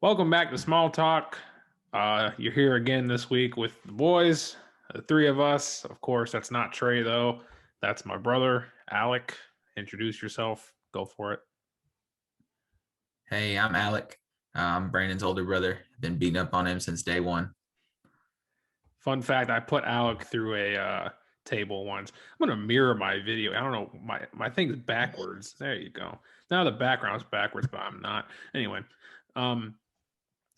Welcome back to Small Talk. You're here again this week with the boys, the three of us. Of course, that's not Trey, though. That's my brother, Alec. Introduce yourself. Go for it. Hey, I'm Alec. I'm Brandon's older brother. Been beating up on him since day one. Fun fact, I put Alec through a table once. I'm going to mirror my video. I don't know. My thing's backwards. There you go. Now the background's backwards, but I'm not. Anyway, um,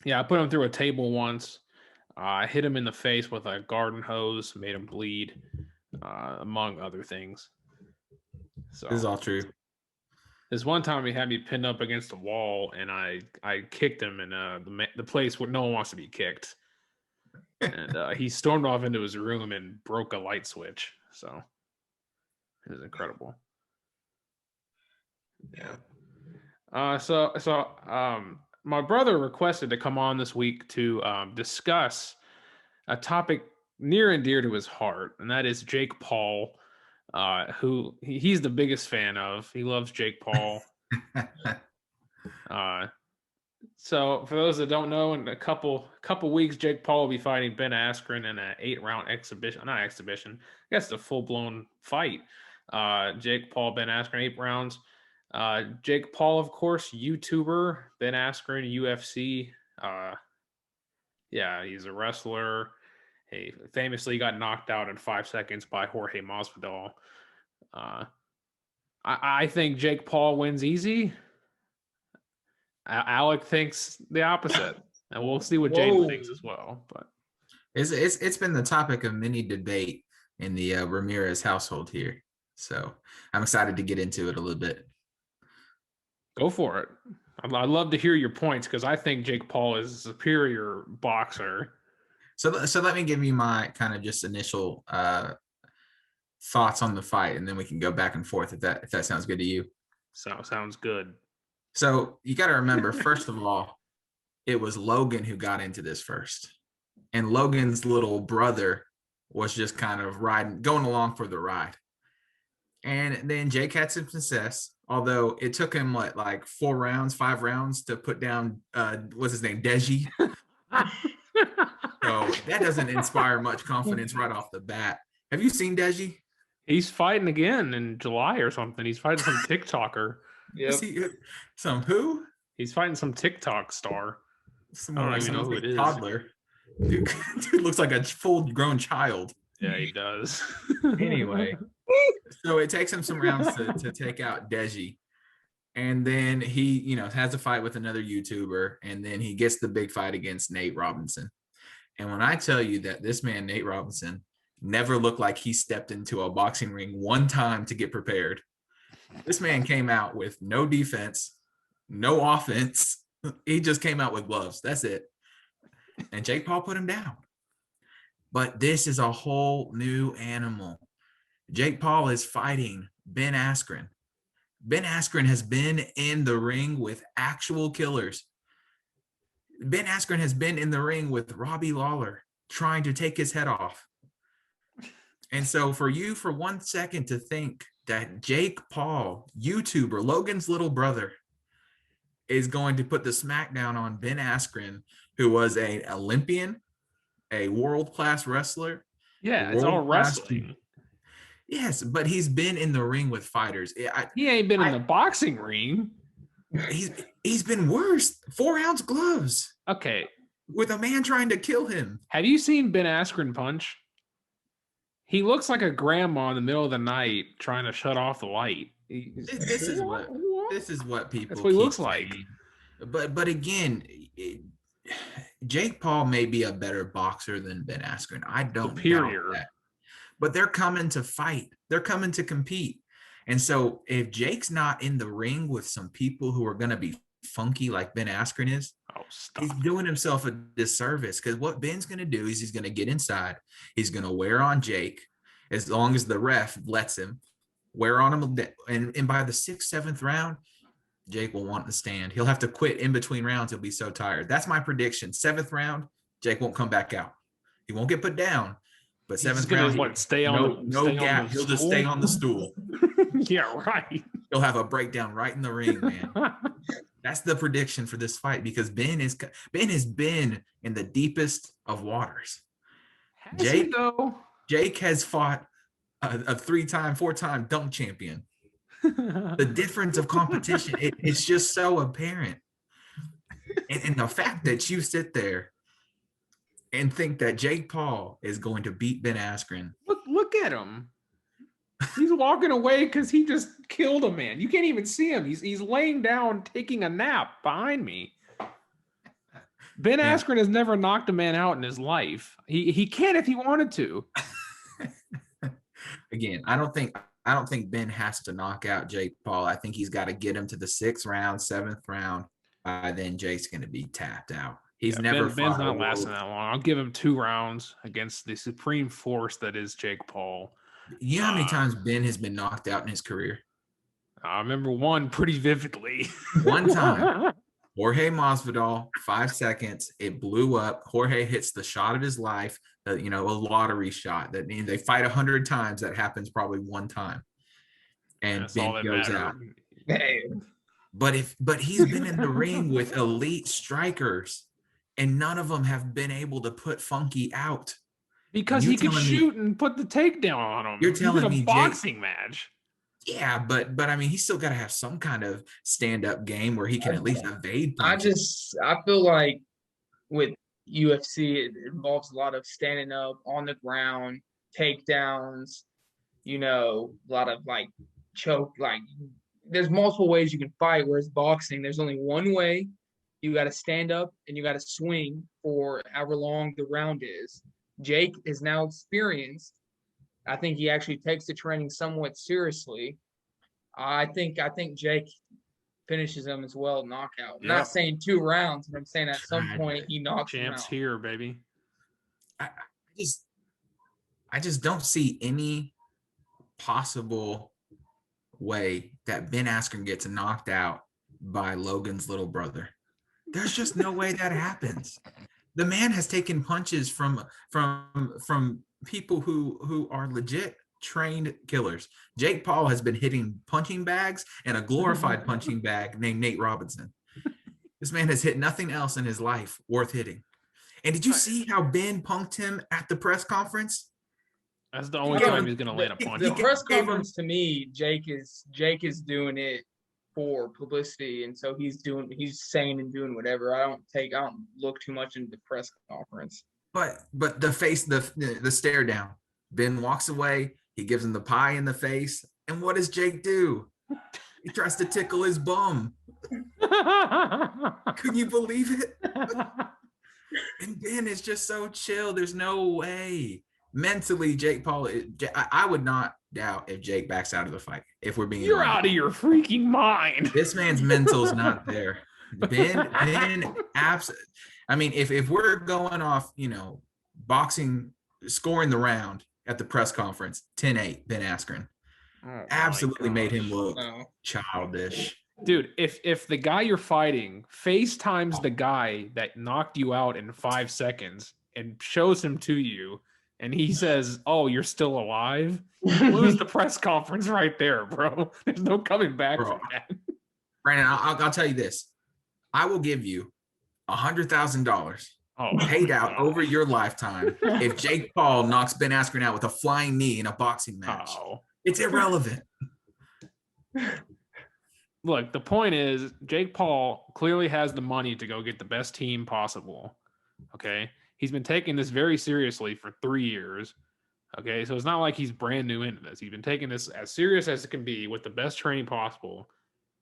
yeah, I put him through a table once. I hit him in the face with a garden hose, made him bleed, among other things. So This is all true. this one time he had me pinned up against a wall, and I kicked him in the place where no one wants to be kicked, and he stormed off into his room and broke a light switch. So it was incredible. Yeah. My brother requested to come on this week to discuss a topic near and dear to his heart, and that is Jake Paul, who he's the biggest fan of. He loves Jake Paul. So for those that don't know, in a couple weeks, Jake Paul will be fighting Ben Askren in an 8-round exhibition. Not exhibition. I guess a full-blown fight. Jake Paul, Ben Askren, 8 rounds. Jake Paul, of course, YouTuber. Ben Askren, UFC. Yeah, he's a wrestler. He famously got knocked out in 5 seconds by Jorge Masvidal. I think Jake Paul wins easy. Alec thinks the opposite, and we'll see what Jaden thinks as well. But it's been the topic of many debate in the Ramirez household here, so I'm excited to get into it a little bit. Go for it. I'd love to hear your points because I think Jake Paul is a superior boxer. So let me give you my kind of just initial thoughts on the fight, and then we can go back and forth if that sounds good to you. Sounds good. So you got to remember, first of all, it was Logan who got into this first, and Logan's little brother was just kind of going along for the ride. And then Jake had some success, although it took him like 5 rounds to put down what's his name, Deji. So that doesn't inspire much confidence right off the bat. Have you seen Deji? He's fighting again in July or something. He's fighting some TikToker. Yeah. Some who? He's fighting some TikTok star. I don't even know who it is. Toddler. Dude looks like a full-grown child. Yeah, he does. Anyway, so it takes him some rounds to take out Deji. And then he, has a fight with another YouTuber, and then he gets the big fight against Nate Robinson. And when I tell you that this man, Nate Robinson, never looked like he stepped into a boxing ring one time to get prepared. This man came out with no defense, no offense. He just came out with gloves. That's it. And Jake Paul put him down. But this is a whole new animal. Jake Paul is fighting Ben Askren. Ben Askren has been in the ring with actual killers. Ben Askren has been in the ring with Robbie Lawler trying to take his head off. And so for you, for 1 second, to think that Jake Paul, YouTuber, Logan's little brother, is going to put the smackdown on Ben Askren, who was an Olympian, a world-class wrestler. Yeah, it's all wrestling. Yes, but he's been in the ring with fighters. He ain't been in the boxing ring. He's been worse. 4-ounce gloves. Okay. With a man trying to kill him. Have you seen Ben Askren punch? He looks like a grandma in the middle of the night trying to shut off the light. This is what people. That's what he looks like. But again, Jake Paul may be a better boxer than Ben Askren. I don't doubt that. But they're coming to fight. They're coming to compete. And so if Jake's not in the ring with some people who are going to be funky like Ben Askren is, he's doing himself a disservice, because what Ben's going to do is he's going to get inside. He's going to wear on Jake as long as the ref lets him wear on him. And by the 6th, 7th round, Jake will want to stand. He'll have to quit in between rounds. He'll be so tired. That's my prediction. 7th round, Jake won't come back out. He won't get put down. But 7th round, stay on no gap. He'll just stay on the stool. Yeah, right. He'll have a breakdown right in the ring, man. That's the prediction for this fight because Ben has been in the deepest of waters. Has he though? Jake has fought a 3-time, 4-time dunk champion. The difference of competition, it's just so apparent. And the fact that you sit there and think that Jake Paul is going to beat Ben Askren. Look at him. He's walking away because he just killed a man. You can't even see him. He's laying down taking a nap behind me. Ben Askren has never knocked a man out in his life. He can if he wanted to. Again, I don't think Ben has to knock out Jake Paul. I think he's got to get him to the 6th round, 7th round. Then Jake's going to be tapped out. He's never. Ben's not lasting that long. I'll give him 2 rounds against the supreme force that is Jake Paul. You know how many times Ben has been knocked out in his career? I remember one pretty vividly. One time, Jorge Masvidal, 5 seconds, it blew up. Jorge hits the shot of his life, a lottery shot. That means they fight 100 times. That happens probably one time, and Ben goes out. But he's been in the ring with elite strikers, and none of them have been able to put Funky out. Because he could shoot and put the takedown on him. You're telling me a boxing match. Yeah, but I mean, he's still got to have some kind of stand-up game where he can at least evade punches. I feel like with UFC, it involves a lot of standing up on the ground, takedowns, a lot of like choke, like there's multiple ways you can fight, whereas boxing, there's only one way. You got to stand up and you got to swing for however long the round is. Jake is now experienced. I think he actually takes the training somewhat seriously. I think Jake finishes him as well, knockout. I'm not saying 2 rounds, but I'm saying at some point he knocks him out. Champs here, baby. I just don't see any possible way that Ben Askren gets knocked out by Logan's little brother. There's just no way that happens. The man has taken punches from people who are legit trained killers. Jake Paul has been hitting punching bags and a glorified punching bag named Nate Robinson. This man has hit nothing else in his life worth hitting. And did you see how Ben punked him at the press conference? That's the only time he's going to land a punch. The press conference, to me, Jake is doing it for publicity, and so he's saying and doing whatever. I don't look too much into the press conference. But the stare down. Ben walks away. He gives him the pie in the face, and what does Jake do? He tries to tickle his bum. Can you believe it? And Ben is just so chill. There's no way. Mentally, Jake Paul, I would not doubt if Jake backs out of the fight. If we're being You're out of your freaking mind. This man's mental's not there. Ben, absolutely. I mean, if we're going off, boxing, scoring the round at the press conference, 10-8, Ben Askren. Absolutely made him look childish. Dude, if the guy you're fighting FaceTimes the guy that knocked you out in 5 seconds and shows him to you, and he says, "Oh, you're still alive," lose the press conference right there, bro. There's no coming back from that. Brandon, I'll tell you this. I will give you $100,000 paid out over your lifetime if Jake Paul knocks Ben Askren out with a flying knee in a boxing match. It's irrelevant. Look, the point is, Jake Paul clearly has the money to go get the best team possible. Okay? He's been taking this very seriously for 3 years. Okay? So it's not like he's brand new into this. He's been taking this as serious as it can be with the best training possible.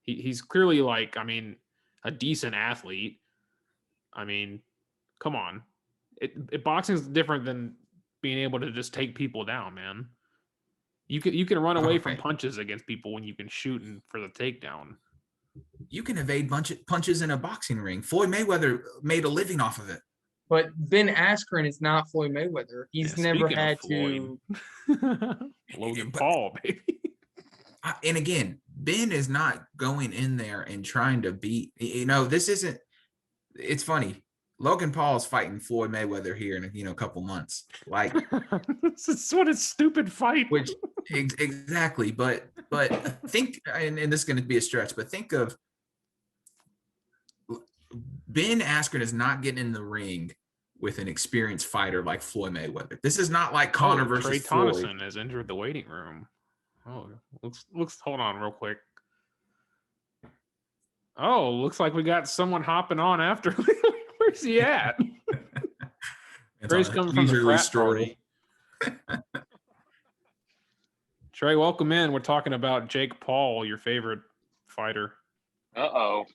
He's clearly a decent athlete. I mean, come on. Boxing is different than being able to just take people down, man. You can run away from punches against people when you can shoot for the takedown. You can evade punches in a boxing ring. Floyd Mayweather made a living off of it. But Ben Askren is not Floyd Mayweather. He's never had to. Logan Paul, baby. And again, Ben is not going in there and trying to beat. This isn't. It's funny. Logan Paul is fighting Floyd Mayweather here in a couple months. Like, this what a stupid fight. Which exactly, but think, and this is going to be a stretch, but think of Ben Askren is not getting in the ring with an experienced fighter like Floyd Mayweather. This is not like Conor versus Trey Floyd. Tonneson has entered the waiting room. Oh, looks. Hold on, real quick. Oh, looks like we got someone hopping on after. Where's he at? Trey's coming from the frat party. Trey, welcome in. We're talking about Jake Paul, your favorite fighter. Uh-oh.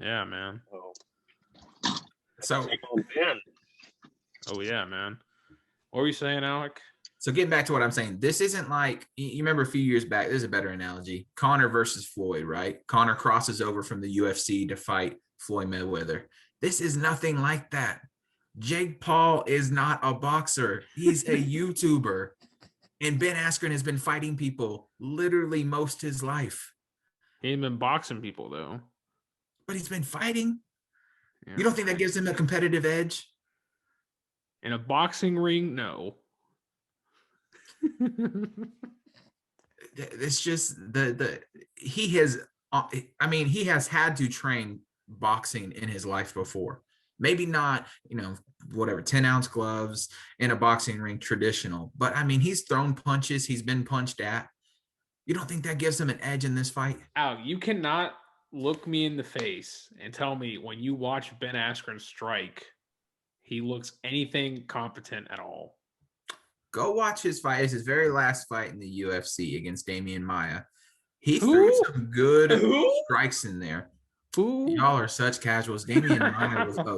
Yeah, man. So, oh yeah, man. What were you saying, Alec? So getting back to what I'm saying, this isn't like, you remember a few years back, this is a better analogy. Conor versus Floyd, right? Conor crosses over from the UFC to fight Floyd Mayweather. This is nothing like that. Jake Paul is not a boxer. He's a YouTuber. And Ben Askren has been fighting people literally most his life. He ain't been boxing people, though. But he's been fighting. Yeah. You don't think that gives him a competitive edge? In a boxing ring, no. It's just he has had to train boxing in his life before. Maybe not, 10-ounce gloves in a boxing ring traditional, but I mean, he's thrown punches, he's been punched at. You don't think that gives him an edge in this fight? Al, you cannot look me in the face and tell me when you watch Ben Askren strike, he looks anything competent at all. Go watch his fight. It's his very last fight in the UFC against Damian Maia. He threw some good strikes in there. Y'all are such casuals. Damian Maia was a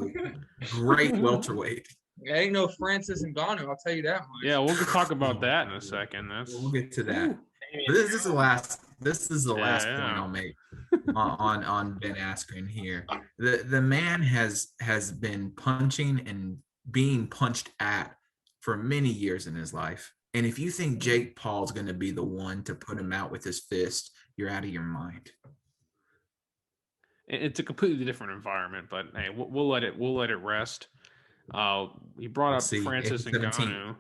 great welterweight. There ain't no Francis Ngannou, I'll tell you that much. Yeah, we'll talk about that in a second. We'll get to that. This is the last point I'll make on Ben Askren here. The man has been punching and being punched at for many years in his life. And if you think Jake Paul's going to be the one to put him out with his fist, you're out of your mind. It's a completely different environment, but hey, we'll let it rest. He brought up Francis Ngannou.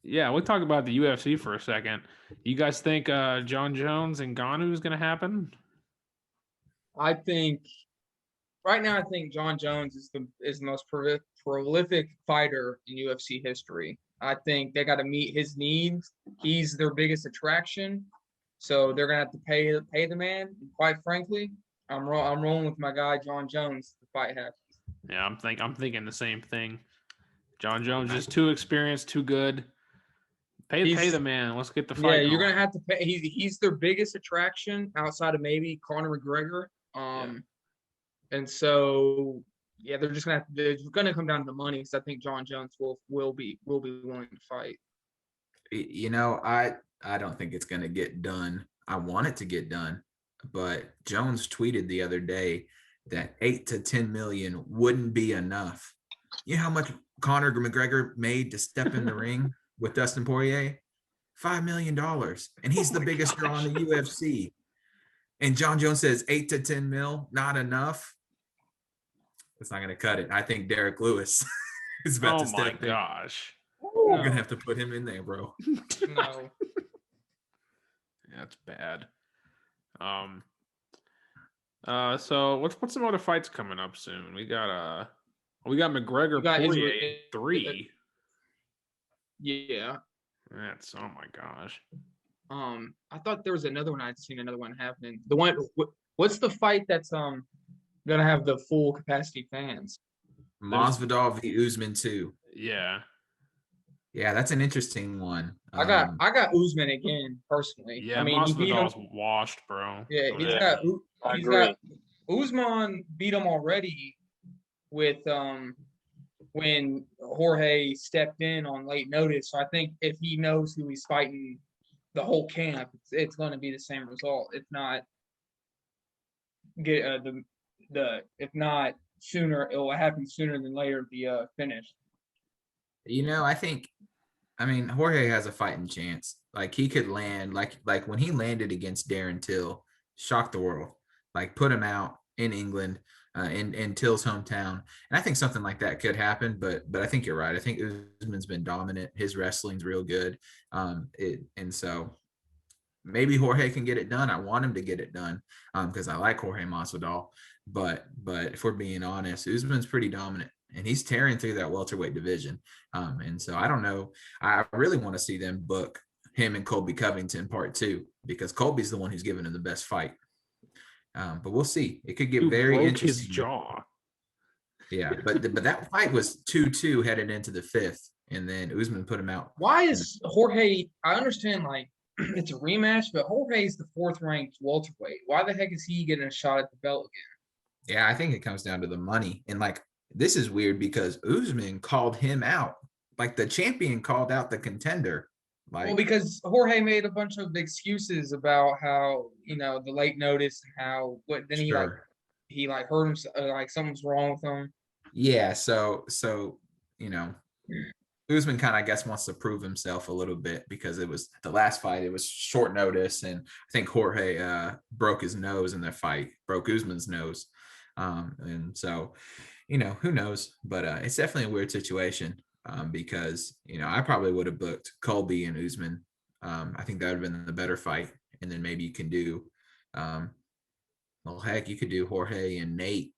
Yeah, we'll talk about the UFC for a second. You guys think John Jones and Ngannou is going to happen? Right now, I think John Jones is the most prolific fighter in UFC history. I think they got to meet his needs. He's their biggest attraction, so they're gonna have to pay the man. And quite frankly, I'm rolling with my guy John Jones. The fight happens. Yeah, I'm thinking the same thing. John Jones is too experienced, too good. Pay the man. Let's get the fight. Yeah, you're gonna have to pay. He's their biggest attraction outside of maybe Conor McGregor. And so, yeah, they're gonna come down to the money because I think John Jones will be willing to fight. I don't think it's gonna get done. I want it to get done, but Jones tweeted the other day that 8 to 10 million wouldn't be enough. You know how much Conor McGregor made to step in the ring with Dustin Poirier? $5 million, and he's the biggest draw in the UFC. And John Jones says 8 to 10 mil, not enough. It's not going to cut it. I think Derek Lewis is about to step in. Oh my gosh. We're going to have to put him in there, bro. No. That's bad. So what's some other fights coming up soon? We got McGregor Poirier 3. Yeah. That's, oh my gosh. I thought there was another one. I'd seen another one happening. The one, what's the fight that's gonna have the full capacity fans? Masvidal v. Usman 2. Yeah, that's an interesting one. I got Usman again personally. Yeah, I mean, Masvidal's washed, bro. Yeah, he's got Usman beat him already with when Jorge stepped in on late notice. So I think if he knows who he's fighting, the whole camp, it's going to be the same result. If not, if not sooner, it will happen sooner than later. The finish. I mean, Jorge has a fighting chance. Like, he could land like when he landed against Darren Till, shocked the world. Like, put him out in England, in Till's hometown. And I think something like that could happen, but I think you're right. I think Usman's been dominant. His wrestling's real good. And so maybe Jorge can get it done. I want him to get it done because I like Jorge Masvidal. But if we're being honest, Usman's pretty dominant, and he's tearing through that welterweight division. And so I don't know. I really want to see them book him and Colby Covington part 2 because Colby's the one who's giving him the best fight. But we'll see. It could get very interesting. His jaw. Yeah, but that fight was 2-2 headed into the 5th, and then Usman put him out. Why is Jorge? I understand like it's a rematch, but Jorge's the 4th ranked welterweight. Why the heck is he getting a shot at the belt again? Yeah, I think it comes down to the money. And like this is weird because Usman called him out. Like the champion called out the contender. Like, well, because Jorge made a bunch of excuses about how the late notice and how then he sure. he hurt himself, like something's wrong with him. Yeah, so Usman kind of, I guess, wants to prove himself a little bit because it was the last fight. It was short notice, and I think Jorge broke his nose in that fight, broke Usman's nose, and so who knows? But it's definitely a weird situation because I probably would have booked Colby and Usman. I think that would have been the better fight, and then maybe you can do, well, heck, you could do Jorge and Nate.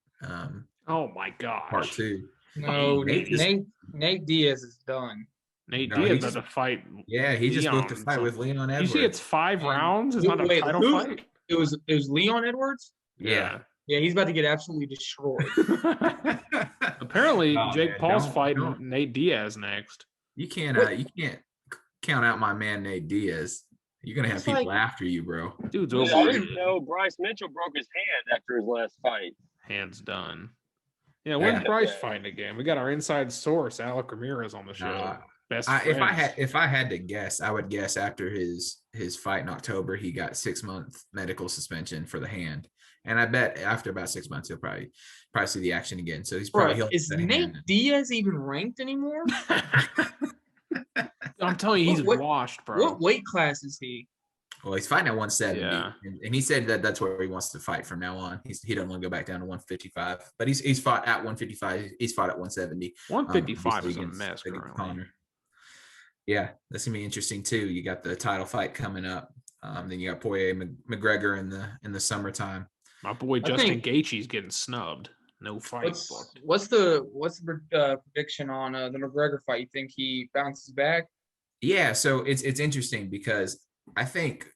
Oh my gosh. Part 2. No, Nate Diaz is done. Nate Diaz has a fight. Yeah, he just booked a fight with Leon Edwards. You see, it's 5 rounds. It's not a title fight. It was Leon Edwards. Yeah, he's about to get absolutely destroyed. Apparently, Jake Paul's fighting Nate Diaz next. You can't count out my man Nate Diaz. You're gonna have people after you, bro. Dude's over. I didn't know Bryce Mitchell broke his hand after his last fight. Hand's done. Yeah, when's Bryce fighting again? We got our inside source, Alec Ramirez, on the show. If I had to guess, I would guess after his fight in October, he got 6-month medical suspension for the hand, and I bet after about 6 months, he'll probably see the action again. So he's probably is Nate Diaz even ranked anymore? I'm telling you, he's washed, bro. What weight class is he? Well, he's fighting at 170, and he said that that's where he wants to fight from now on. He doesn't want to go back down to 155, but he's fought at 155. He's fought at 170. 155 is a mess currently. Yeah, that's gonna be interesting too. You got the title fight coming up. Then you got Poirier McGregor in the summertime. My boy Justin Gaethje's getting snubbed. No fight. What's the prediction on the McGregor fight? You think he bounces back? Yeah, so it's interesting because I think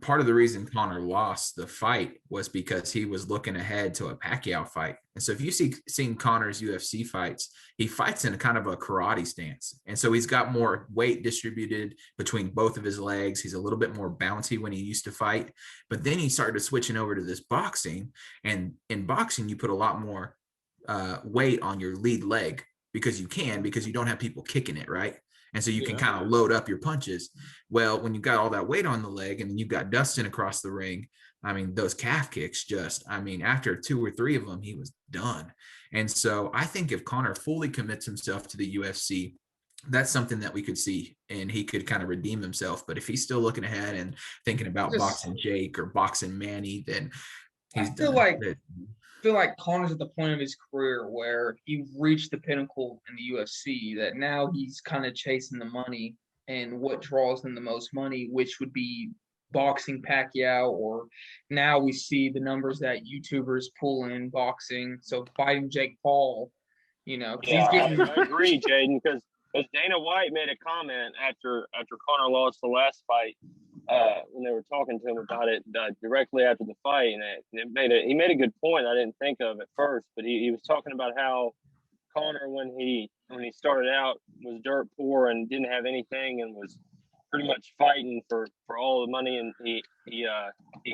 part of the reason Conor lost the fight was because he was looking ahead to a Pacquiao fight. And so if you seen Conor's UFC fights, he fights in a kind of a karate stance. And so he's got more weight distributed between both of his legs. He's a little bit more bouncy when he used to fight. But then he started switching over to this boxing. And in boxing, you put a lot more weight on your lead leg because you don't have people kicking it, right? And so you can kind of load up your punches. Well, when you've got all that weight on the leg and then you've got Dustin across the ring, I mean, those calf kicks after 2 or 3 of them, he was done. And so I think if Conor fully commits himself to the UFC, that's something that we could see and he could kind of redeem himself. But if he's still looking ahead and thinking about boxing Jake or boxing Manny, then he's done. I feel like Conor's at the point of his career where he reached the pinnacle in the UFC, that now he's kind of chasing the money and what draws him the most money, which would be boxing Pacquiao, or now we see the numbers that YouTubers pull in boxing. So fighting Jake Paul, he's getting. I agree, Jaden, because Dana White made a comment after Conor lost the last fight. When they were talking to him about it directly after the fight, and he made a good point I didn't think of at first, but he was talking about how Conor, when he started out, was dirt poor and didn't have anything and was pretty much fighting for all the money and he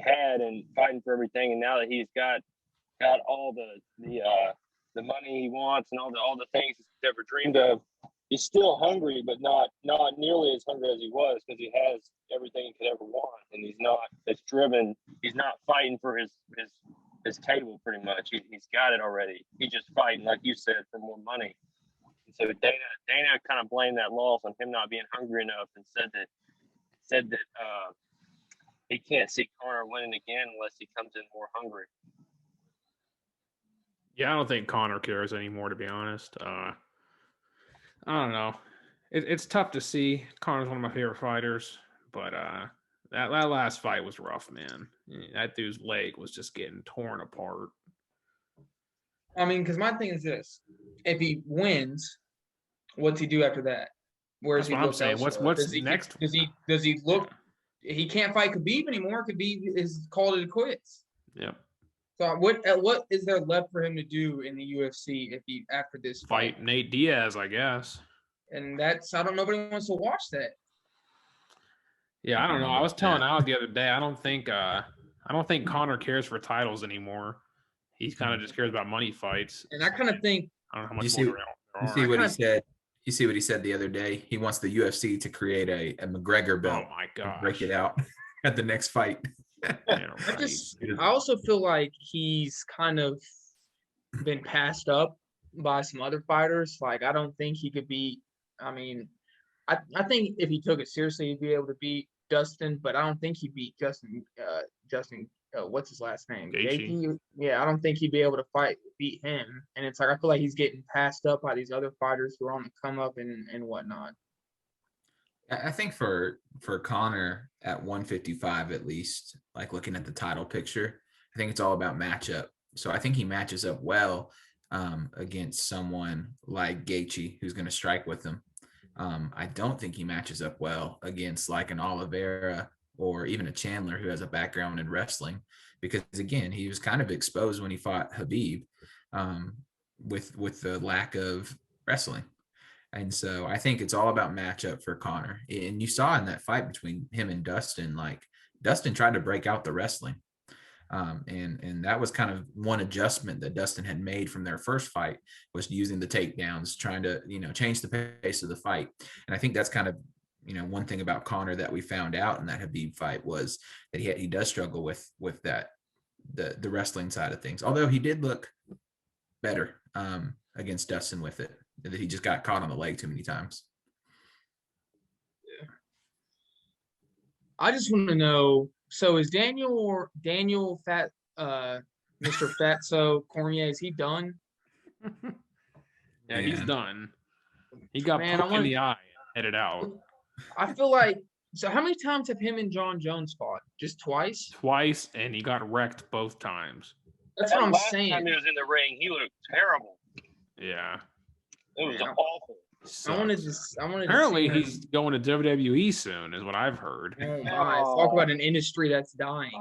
had and fighting for everything, and now that he's got all the money he wants and all the things he's ever dreamed of, he's still hungry, but not nearly as hungry as he was, because he has everything he could ever want, and he's not as driven. He's not fighting for his table pretty much. He's got it already. He's just fighting, like you said, for more money. And so Dana kind of blamed that loss on him not being hungry enough, and said that he can't see Conor winning again unless he comes in more hungry. Yeah, I don't think Conor cares anymore, to be honest. I don't know. It's tough to see. Conor's one of my favorite fighters, but That last fight was rough, man. That dude's leg was just getting torn apart. I mean, because my thing is this: if he wins, what's he do after that? Where does That's he what I'm look saying. elsewhere? What's next? Does he look? He can't fight Khabib anymore. Khabib is called it quits. Yep. So what is there left for him to do in the UFC if he after this Fight Nate Diaz, I guess. And that's I don't nobody wants to watch that. Yeah, I don't know. I was telling Alec the other day, I don't think Conor cares for titles anymore. He kind of just cares about money fights. And I kind of think I don't know how much You see, more there you are. see what he said. You see what he said the other day. He wants the UFC to create a McGregor belt. Oh my gosh. Break it out at the next fight. Yeah, right. I also feel like he's kind of been passed up by some other fighters. Like I don't think he could beat. I mean, I think if he took it seriously, he'd be able to beat Dustin, but I don't think he beat Justin. What's his last name? Gaethje. Yeah, I don't think he'd be able to beat him. And it's like I feel like he's getting passed up by these other fighters who are on the come up and whatnot. I think for Conor at 155 at least, like looking at the title picture, I think it's all about matchup. So I think he matches up well against someone like Gaethje, who's going to strike with him. I don't think he matches up well against like an Oliveira or even a Chandler who has a background in wrestling, because again, he was kind of exposed when he fought Khabib with the lack of wrestling. And so I think it's all about matchup for Conor. And you saw in that fight between him and Dustin, like Dustin tried to break out the wrestling. And that was kind of one adjustment that Dustin had made from their first fight, was using the takedowns, trying to, change the pace of the fight. And I think that's kind of, one thing about Conor that we found out in that Khabib fight was that he does struggle with that, the wrestling side of things. Although he did look better against Dustin with it, that he just got caught on the leg too many times. Yeah. I just want to know, so is Daniel Fat Mr. Fatso Cormier, is he done? Yeah, he's done. He got poked in the eye and headed out. I feel like, so how many times have him and John Jones fought? Just twice? Twice, and he got wrecked both times. That's what I'm saying. Last time he was in the ring, he looked terrible. Yeah. It was awful. Apparently, he's going to WWE soon, is what I've heard. Oh my! Talk about an industry that's dying.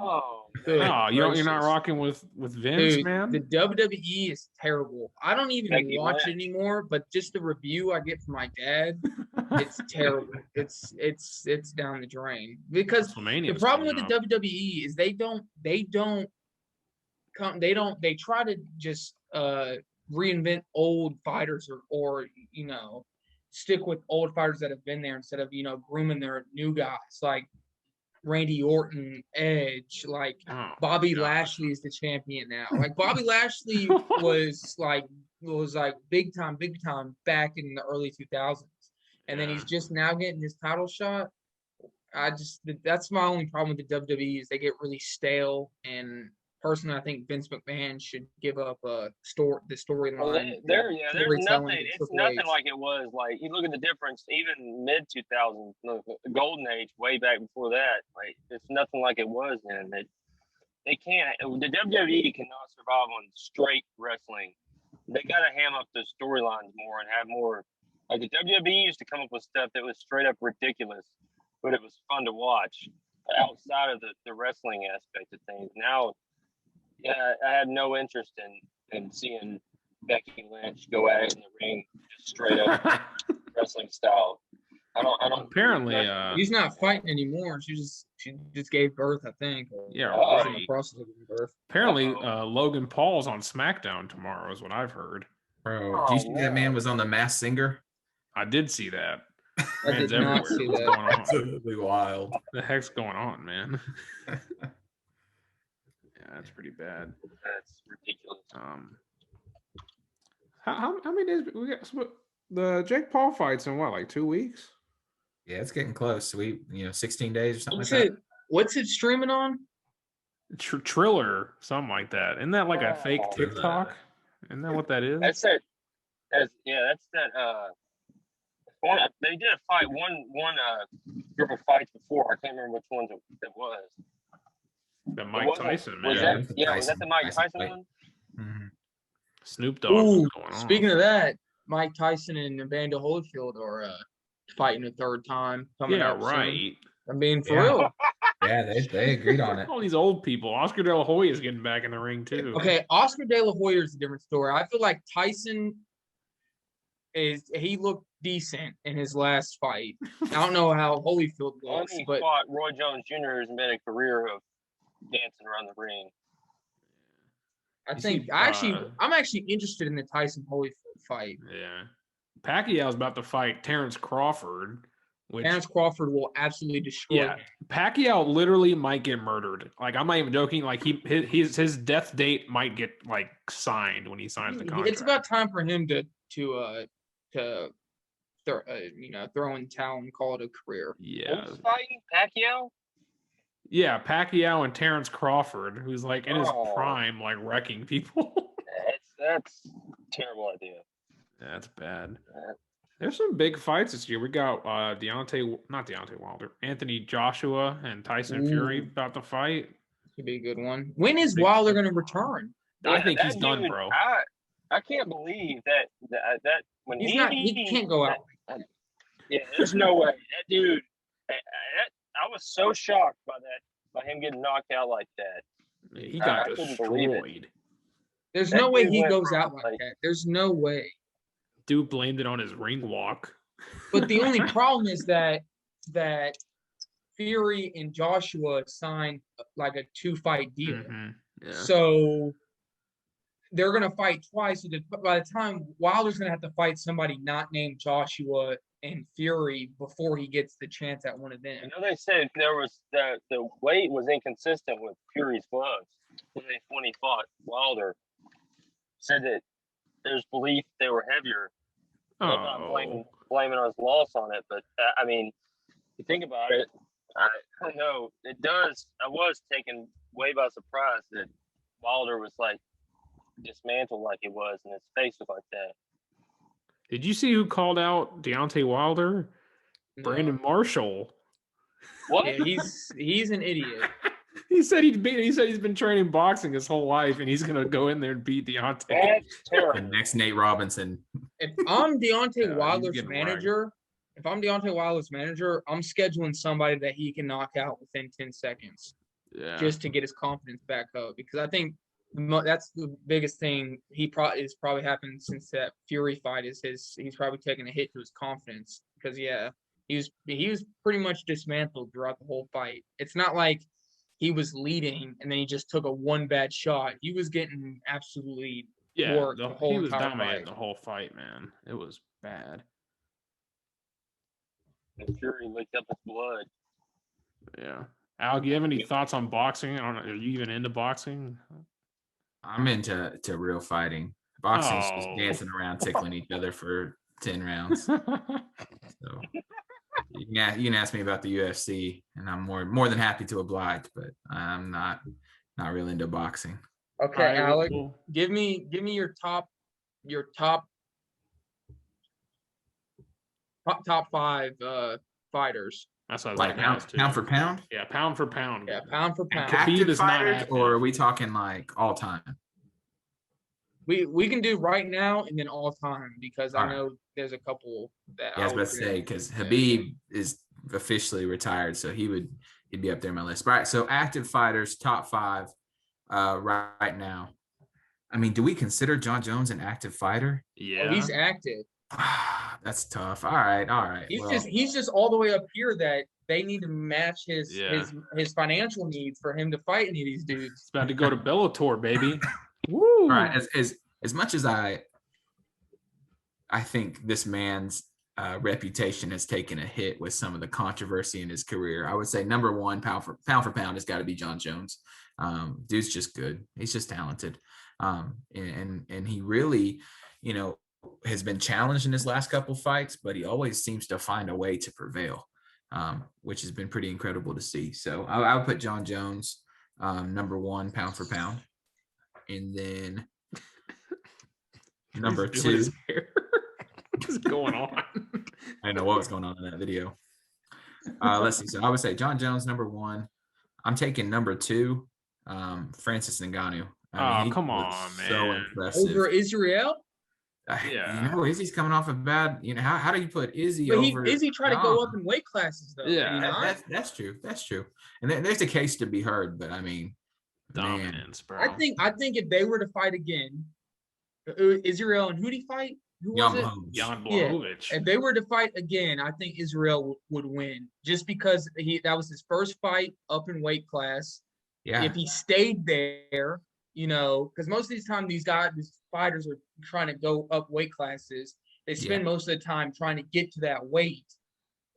You're not rocking with Vince, dude, man. The WWE is terrible. I don't even watch it anymore, but just the review I get from my dad, it's terrible. It's down the drain, because the problem with the WWE is they try to just reinvent old fighters or stick with old fighters that have been there instead of grooming their new guys like Randy Orton, Edge, like Bobby Lashley is the champion now. Like Bobby Lashley was big time back in the early 2000s, and then he's just now getting his title shot. That's my only problem with the WWE is they get really stale. And personally, I think Vince McMahon should give up the storyline. Well, there's nothing. It's nothing like it was. Like you look at the difference, even mid 2000s, the golden age, way back before that. Like it's nothing like it was then. They can't. The WWE cannot survive on straight wrestling. They got to ham up the storylines more and have more. Like the WWE used to come up with stuff that was straight up ridiculous, but it was fun to watch outside of the wrestling aspect of things. Now. Yeah, I have no interest in seeing Becky Lynch go at it in the ring, just straight up wrestling style. I don't. Apparently, he's not fighting anymore. She just gave birth, I think. Yeah, right. In the process of giving birth. Apparently, Logan Paul's on SmackDown tomorrow, is what I've heard. Bro, do you see that man was on The Masked Singer? I did see that. I did not see that. Going on? Absolutely wild. What the heck's going on, man? That's pretty bad. That's ridiculous. How many days we got? The Jake Paul fight's in what, like 2 weeks? Yeah, it's getting close. 16 days or something that. What's it streaming on? Triller, something like that. Isn't that like a fake TikTok? Isn't that what that is? That's that. That's that. They did a fight one group of fights before. I can't remember which ones it was. The Mike Tyson, man. Was that the Mike Tyson fight. one? Mm-hmm. Snoop Dogg was going on. Speaking of that, Mike Tyson and Evander Holyfield are fighting a third time coming up right. soon. I mean, for real. Yeah, they agreed on it. All these old people. Oscar De La Hoya is getting back in the ring too. Okay, Oscar De La Hoya is a different story. I feel like Tyson he looked decent in his last fight. I don't know how Holyfield looks, He but fought Roy Jones Jr. has made a career of dancing around the ring. I'm actually interested in the Tyson Holyfield fight. Yeah. Pacquiao's about to fight Terrence Crawford. Terrence Crawford will absolutely destroy him. Pacquiao literally might get murdered. Like, I'm not even joking. Like, his death date might get like signed when he signs the contract. It's about time for him to throw in the towel and call it a career. Yeah. Who's fighting Pacquiao? Yeah, Pacquiao and Terrence Crawford, who's like in his prime, like wrecking people. That's a terrible idea. That's bad. There's some big fights this year. We got Anthony Joshua and Tyson Fury about to fight. Could be a good one. When is Wilder going to return? I think he's done, bro. I can't believe that when he can't go out. Yeah, there's no way. That dude, I was so shocked by him getting knocked out like that. He got destroyed. There's no way he goes out like that. There's no way. Dude blamed it on his ring walk. But the only problem is that Fury and Joshua signed like a 2-fight deal. Mm-hmm. Yeah. So they're going to fight twice. So by the time Wilder's going to have to fight somebody not named Joshua and Fury before he gets the chance at one of them. They said there was the weight was inconsistent with Fury's gloves when he fought Wilder. Said that there's belief they were heavier. I'm not blaming his loss on it, but I mean, you think about it, I don't know. It does. I was taken way by surprise that Wilder was like dismantled like it was, and his face was like that. Did you see who called out Deontay Wilder? No. Brandon Marshall. What? Yeah, he's an idiot. He said he's been training boxing his whole life, and he's gonna go in there and beat Deontay. That's terrible. The next Nate Robinson. If I'm Deontay Wilder's manager, I'm scheduling somebody that he can knock out within 10 seconds. Yeah. Just to get his confidence back up, because I think that's the biggest thing is probably happened since that Fury fight is he's probably taken a hit to his confidence, because he was pretty much dismantled throughout the whole fight. It's not like he was leading and then he just took one bad shot. He was getting absolutely worked the whole he was entire dominating fight. The whole fight, man. It was bad. And Fury licked up his blood. Yeah. Al, do you have any thoughts on boxing? Are you even into boxing? I'm into real fighting. Boxing's just dancing around, tickling each other for 10 rounds. So you can ask me about the UFC, and I'm more than happy to oblige, but I'm not really into boxing. Okay, Alec, give me your top 5 fighters. That's what I was like pound for pound. Yeah, pound for pound. Yeah, pound for pound. Active fighters, or are we talking like all time? We can do right now and then all time, because I know there's a couple that I was about to say, because Habib is officially retired, so he'd be up there on my list. Right. So active fighters, top 5 right now. I mean, do we consider John Jones an active fighter? Yeah, he's active. That's tough. All right. He's just all the way up here that they need to match his financial needs for him to fight any of these dudes. It's about to go to Bellator, baby. Woo! All right. As much as I think this man's reputation has taken a hit with some of the controversy in his career, I would say number 1 pound for pound has got to be John Jones. Dude's just good. He's just talented. And he really, has been challenged in his last couple fights, but he always seems to find a way to prevail, which has been pretty incredible to see. So I would put John Jones number 1 pound for pound. And then number 2. What's going on? I didn't know what was going on in that video. Let's see. So I would say John Jones number 1. I'm taking number 2, Francis Ngannou. Oh, he come was on, so man. impressive. Over Israel? Yeah. Izzy's coming off a bad. How do you put Izzy But over? Izzy tried to go up in weight classes though. Yeah. Did he not? That's true. That's true. And there's a case to be heard, but I mean, man, Dominance, bro. I think if they were to fight again, Israel and who'd he fight? Who was Jan it? Blachowicz. Jan Yeah. Blachowicz. If they were to fight again, I think Israel would win just because that was his first fight up in weight class. Yeah. If he stayed there, because most of these time these fighters are trying to go up weight classes. They spend most of the time trying to get to that weight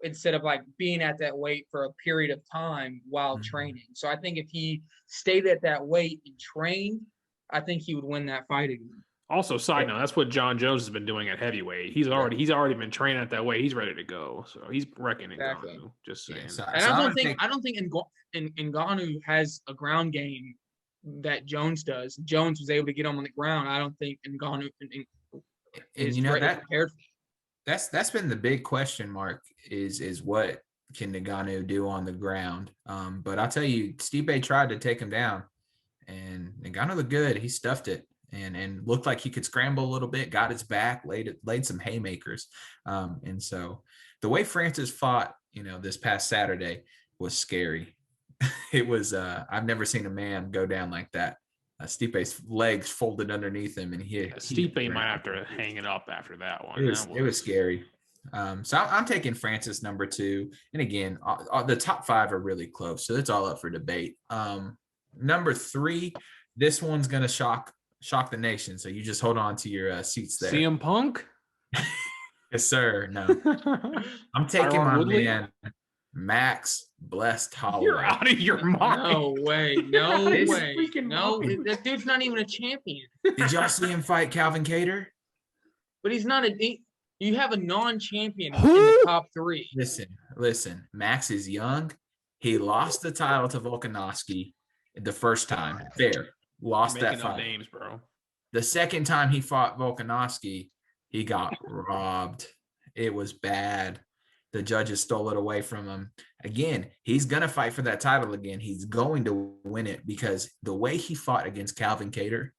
instead of like being at that weight for a period of time while training. So I think if he stayed at that weight and trained, I think he would win that fight again. Also, side note, that's what John Jones has been doing at heavyweight. He's already been training at that weight. He's ready to go. So he's reckoning Exactly. Ngannou. Just saying. Yeah, so I don't think Ngannou has a ground game that Jones does. Jones was able to get him on the ground. I don't think Ngannou is prepared for that. That's been the big question mark is what can Ngannou do on the ground? But I'll tell you, Stipe tried to take him down, and Ngannou looked good. He stuffed it and looked like he could scramble a little bit, got his back, laid some haymakers. And so the way Francis fought, this past Saturday was scary. It was I've never seen a man go down like that. Stipe's legs folded underneath him, and Stipe might have to hang it up after that one. It was scary. So I'm taking Francis number 2, and again, the top 5 are really close, so it's all up for debate. Number 3, this one's gonna shock the nation, so you just hold on to your seats there. CM Punk? Yes, sir. No, I'm taking my man Max Blessed Holloway. You're out of your mind. No way. No way. No, that dude's not even a champion. Did y'all see him fight Calvin Kattar? But he's not you have a non-champion in the top 3. Listen. Max is young. He lost the title to Volkanovski the first time. Fair. Lost that fight. Names, bro. The second time he fought Volkanovski, he got robbed. It was bad. The judges stole it away from him. Again, he's going to fight for that title again. He's going to win it because the way he fought against Calvin Kattar,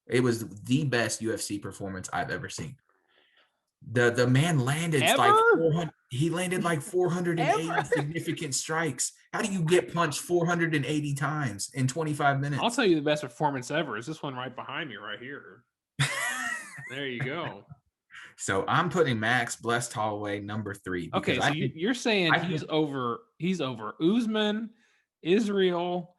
it was the best UFC performance I've ever seen. The man landed like 400. He landed like 480 significant strikes. How do you get punched 480 times in 25 minutes? I'll tell you the best performance ever is this one right behind me right here. There you go. So I'm putting Max Blessed Holloway number 3. Okay, so you're saying he's over Usman, Israel.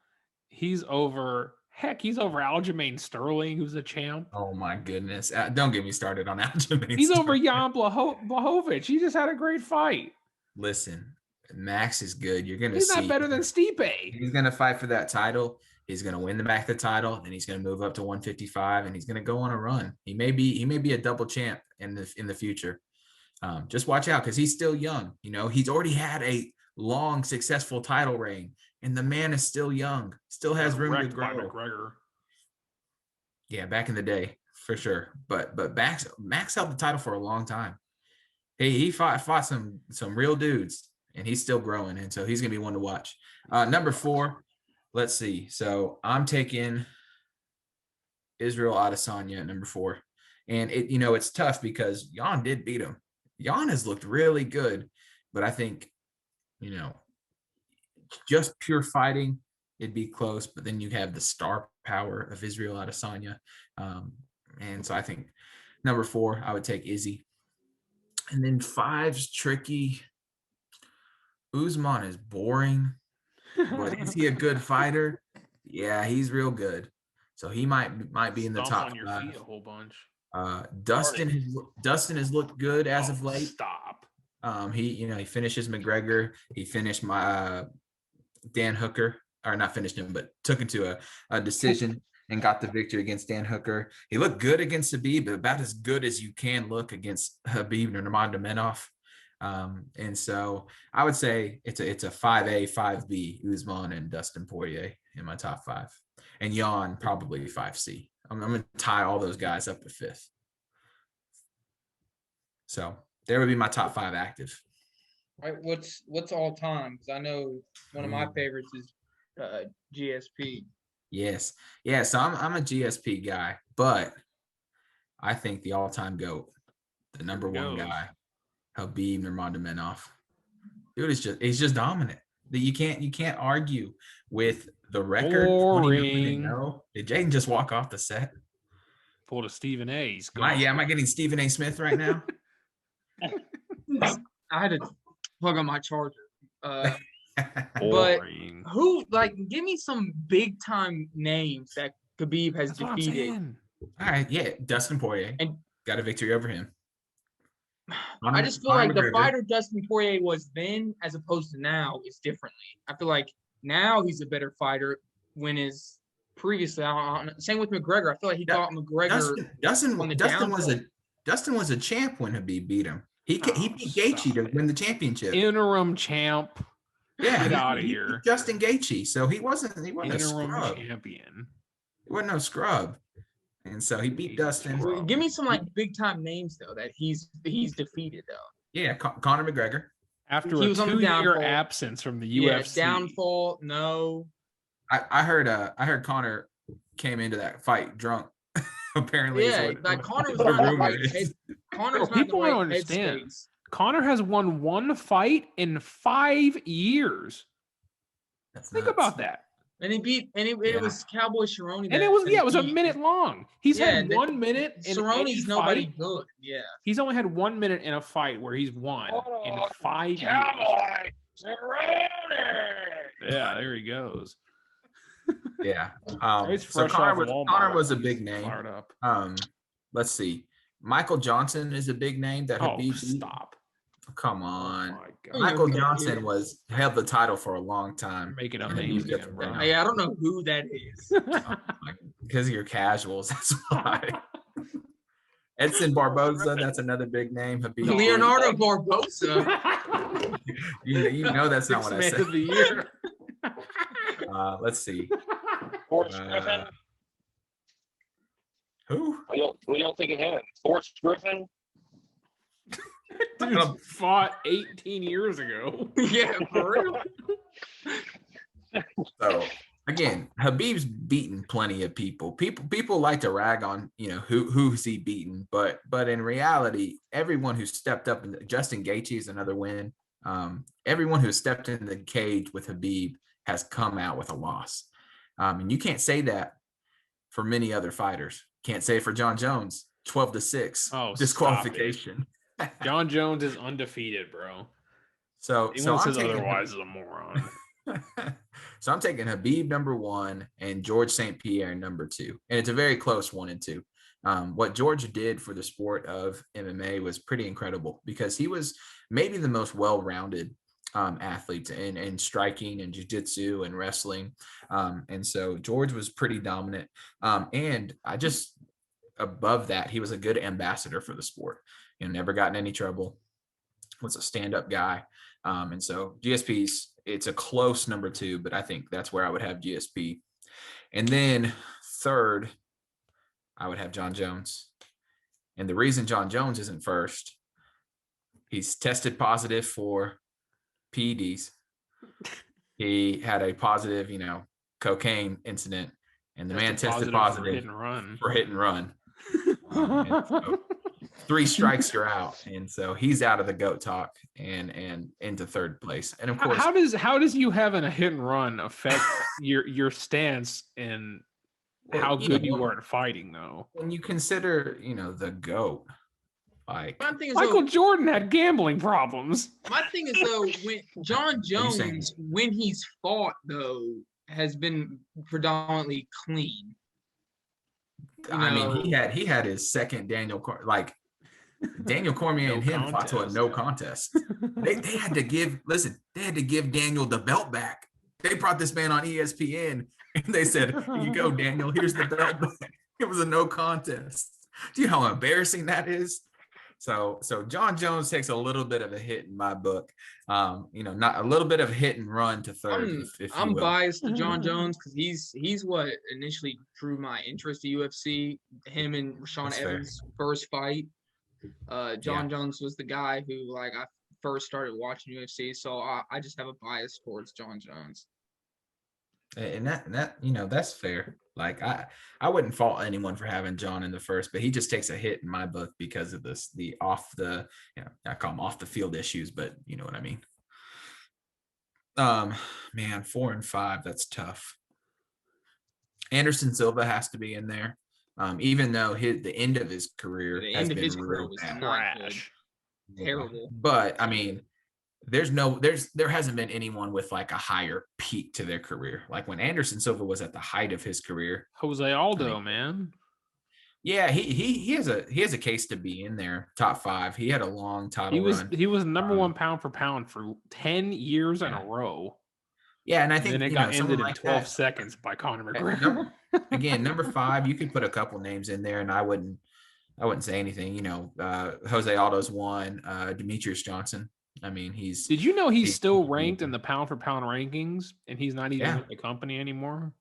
He's over Aljamain Sterling, who's a champ. Oh my goodness! Don't get me started on Aljamain. He's over Jan Blachowicz. He just had a great fight. Listen, Max is good. You're gonna He's see. Not better than Stipe. He's gonna fight for that title. He's gonna win the title, and he's gonna move up to 155, and he's gonna go on a run. He may be a double champ in the future. Just watch out because he's still young. He's already had a long, successful title reign. And the man is still young, still has room to grow. McGregor. Yeah, back in the day, for sure. But Max held the title for a long time. He fought some real dudes, and he's still growing, and so he's gonna be one to watch. Number 4, let's see. So I'm taking Israel Adesanya at number 4, and it's tough because Jan did beat him. Jan has looked really good, but I think just pure fighting, it'd be close, but then you have the star power of Israel Adesanya. And so I think number 4, I would take Izzy. And then 5's tricky. Usman is boring, but is he a good fighter? Yeah, he's real good. So he might be in the top 5. A whole bunch. Dustin has looked good as of late. Stop. He finishes McGregor. He finished my Dan Hooker, or not finished him, but took him to a decision and got the victory against Dan Hooker. He looked good against Habib, but about as good as you can look against Habib or Nurmagomedov. And so I would say it's a 5A, 5B, Usman and Dustin Poirier in my top 5. And Jan probably 5C. I'm going to tie all those guys up to 5th. So There would be my top 5 active. Right, what's all time? Because I know one of my favorites is GSP. Yes. Yeah, so I'm a GSP guy, but I think the all-time GOAT, the number one guy, Khabib Nurmagomedov. Dude, he's just dominant. You can't argue with the record. Boring. Did Jaden just walk off the set? Pulled a Stephen A. Am I getting Stephen A. Smith right now? I had to plug on my charger. But Boring. give me some big time names that Khabib has defeated. All right, yeah, Dustin Poirier and got a victory over him. I just feel like the fighter Dustin Poirier was then, as opposed to now, is differently. I feel like now he's a better fighter. When is previously, same with McGregor. I feel like he fought McGregor. Dustin was a champ when Khabib beat him. He beat Gaethje to win the championship. Interim champ. Yeah, get out of here. Justin Gaethje, so he wasn't interim a scrub. Champion. He wasn't no scrub, and so he beat Dustin. Give me some big time names though that he's defeated though. Yeah, Conor McGregor. After a 2-year absence from the UFC. Downfall. No. I heard Conor came into that fight drunk. Apparently, Conor was not the right head. Conor's not people the right don't understand. headspace. Conor has won one fight in 5 years. Think about that. And it was Cowboy Cerrone. And it was a minute long. He's had 1 minute. Cerrone's nobody good. Yeah. He's only had 1 minute in a fight where he's won in 5 years. Cowboy Cerrone. Yeah, there he goes. Yeah. So Conor was a big name. Let's see. Michael Johnson is a big name that Khabib beat. Stop. Come on. Michael Johnson held the title for a long time. Making up names again, bro. Hey, I don't know who that is. Because of your casuals, that's why. Edson Barboza, that's another big name. Khabib. Leonardo Barboza. you know that's not what I said. Of the year. Let's see. Forrest Griffin. Who? We don't think of him. Forrest Griffin. Dude fought 18 years ago. Yeah, for real. So again, Khabib's beaten plenty of people. People like to rag on, who's he beaten, but in reality, everyone who stepped up, and Justin Gaethje is another win. Everyone who stepped in the cage with Khabib has come out with a loss. And you can't say that for many other fighters. Can't say it for John Jones, 12-6 disqualification. John Jones is undefeated, bro. So says otherwise is a moron. So I'm taking Khabib number 1 and George St. Pierre number 2. And it's a very close 1 and 2. What George did for the sport of MMA was pretty incredible because he was maybe the most well-rounded athlete in striking and jiu-jitsu and wrestling. And so George was pretty dominant. And above that, he was a good ambassador for the sport. Never got in any trouble. Was a stand-up guy. And so it's a close number 2, but I think that's where I would have GSP. And then third, I would have John Jones. And the reason John Jones isn't first, he's tested positive for PEDs. He had a positive, cocaine incident, and the man tested positive for hit and run. And so 3 strikes, you're out, and so he's out of the GOAT talk and into third place. And of course, how does you having a hit and run affect your stance and how good you are at fighting, though? When you consider, the GOAT, like Michael Jordan had gambling problems. My thing is though, when John Jones, when he's fought though, has been predominantly clean. He had his second Daniel Cormier and him fought to a no contest. They had to give Daniel the belt back. They brought this man on ESPN and they said, "Here you go, Daniel. Here's the belt back." It was a no contest. Do you know how embarrassing that is? So John Jones takes a little bit of a hit in my book. Not a little bit of hit and run to third. I'm biased to John Jones because he's what initially drew my interest to UFC. Him and Rashawn Evans' first fight. John Jones was the guy who like I first started watching UFC, so I just have a bias towards John Jones. And that that's fair. Like I wouldn't fault anyone for having John in the first, but he just takes a hit in my book because of the off the I call them off the field issues, but you know what I mean. Man, 4 and 5, that's tough. Anderson Silva has to be in there. Even though the end of his career has been real bad. Trash. Terrible. But I mean, there hasn't been anyone with like a higher peak to their career. Like when Anderson Silva was at the height of his career. Jose Aldo, man. Yeah, he has a case to be in there, top 5. He had a long title run. He was number 1 pound for pound for 10 years in a row. Yeah, and I think then it got ended in 12 seconds by Conor McGregor. Again, number 5, you could put a couple names in there, and I wouldn't say anything. Jose Aldo's one, Demetrius Johnson. I mean, Did you know he's still ranked in the pound for pound rankings, and he's not even with the company anymore?